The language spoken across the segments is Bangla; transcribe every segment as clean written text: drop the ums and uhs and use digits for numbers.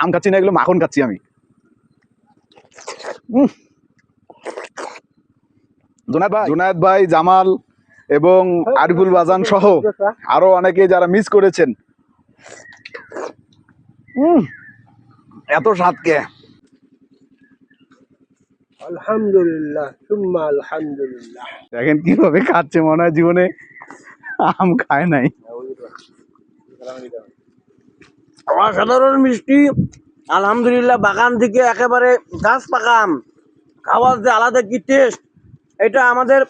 আম খাচ্ছি না, এগুলো মাখন খাচ্ছি আমি। জুনায়েদ ভাই, জামাল এবং আরিফুল বাজান সহ আরো অনেকে যারা মিস করেছেন, এত স্বাদ কে! আলহামদুলিল্লাহ, সুম্মা আলহামদুলিল্লাহ। দেখেন কিভাবে খাচ্ছে, মনে হয় জীবনে আম খায় নাই। অসাধারণ মিষ্টি, আলহামদুলিল্লাহ। বাগান থেকে একেবারে গাছ পাকা আম খাওয়ার যে আলাদা কি টেস্ট, এটা আমাদের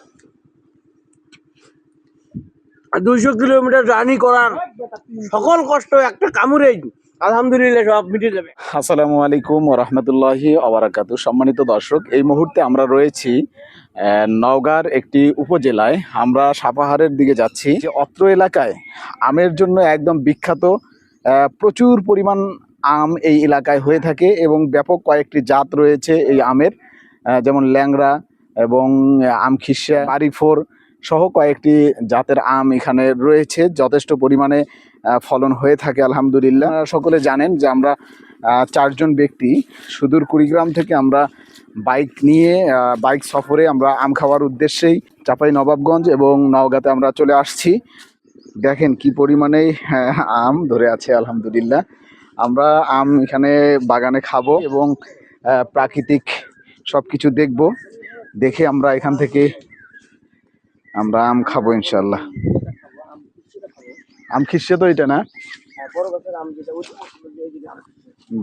200 কিলোমিটার জার্নি করার সকল কষ্ট একটা কামড়েই আলহামদুলিল্লাহ সব মিটে যাবে। আসসালামু আলাইকুম ওয়া রাহমাতুল্লাহি ওয়া বারাকাতুহু। সম্মানিত দর্শক, এই মুহূর্তে আমরা রয়েছি নওগাঁর একটি উপজেলায়। আমরা সাপাহারের দিকে যাচ্ছি। যে অত্র এলাকায় আমের জন্য একদম বিখ্যাত, প্রচুর পরিমাণ আম এই এলাকায় হয়ে থাকে এবং ব্যাপক কয়েকটি জাত রয়েছে এই আমের, যেমন ল্যাংড়া এবং আমখিস্যা, বাড়িফোর সহ কয়েকটি জাতের আম এখানে রয়েছে। যথেষ্ট পরিমাণে ফলন হয়ে থাকে আলহামদুলিল্লাহ। আপনারা সকলে জানেন যে আমরা 4 জন ব্যক্তি সুদূর কুড়িগ্রাম থেকে আমরা বাইক নিয়ে বাইক সফরে আমরা আম খাওয়ার উদ্দেশ্যেই চাঁপাই নবাবগঞ্জ এবং নওগাঁতে আমরা চলে আসছি। দেখেন কি পরিমাণে আম ধরে আছে আলহামদুলিল্লাহ। আমরা আম এখানে বাগানে খাবো এবং প্রাকৃতিক সব কিছু দেখব, দেখে আমরা এখান থেকে আমরা আম খাবো ইনশাল্লাহ। আম খিসছে তো এটা না,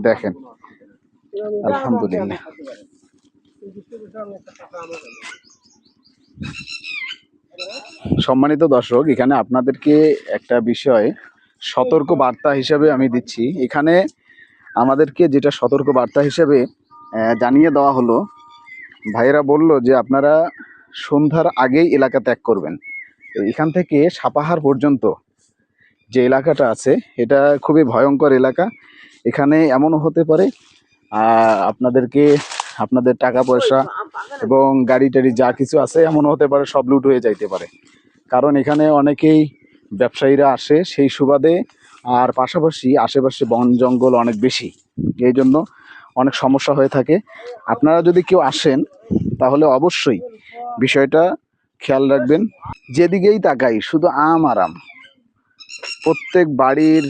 দেখেন আলহামদুলিল্লাহ। সম্মানিত দর্শক, এখানে আপনাদেরকে একটা বিষয় সতর্ক বার্তা হিসেবে আমি দিচ্ছি। এখানে আমাদেরকে যেটা সতর্ক বার্তা হিসেবে জানিয়ে দেওয়া হলো, ভাইয়েরা বলল যে আপনারা সন্ধ্যার আগেই এলাকা ত্যাগ করবেন। এখান থেকে সাপাহার পর্যন্ত যে এলাকাটা আছে এটা খুবই ভয়ঙ্কর এলাকা। এখানে এমনও হতে পারে আপনাদেরকে আপনাদের টাকা পয়সা এবং গাড়ি টাড়ি যা কিছু আছে এমনও হতে পারে সব লুট হয়ে যাইতে পারে, কারণ এখানে অনেকেই ব্যবসায়ীরা আসে সেই সুবাদে, আর পাশাপাশি আশেপাশে বন জঙ্গল অনেক বেশি, এই জন্য অনেক সমস্যা হয়ে থাকে। আপনারা যদি কেউ আসেন তাহলে অবশ্যই বিষয়টা খেয়াল রাখবেন। যেদিকেই তাকাই শুধু আম আর আম, প্রত্যেক বাড়ির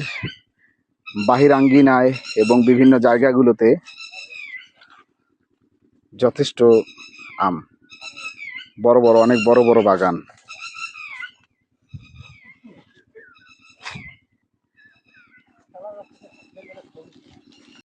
বাহির আঙ্গিনায় এবং বিভিন্ন জায়গাগুলোতে যথেষ্ট আম, বড় বড় অনেক বড় বড় বাগান।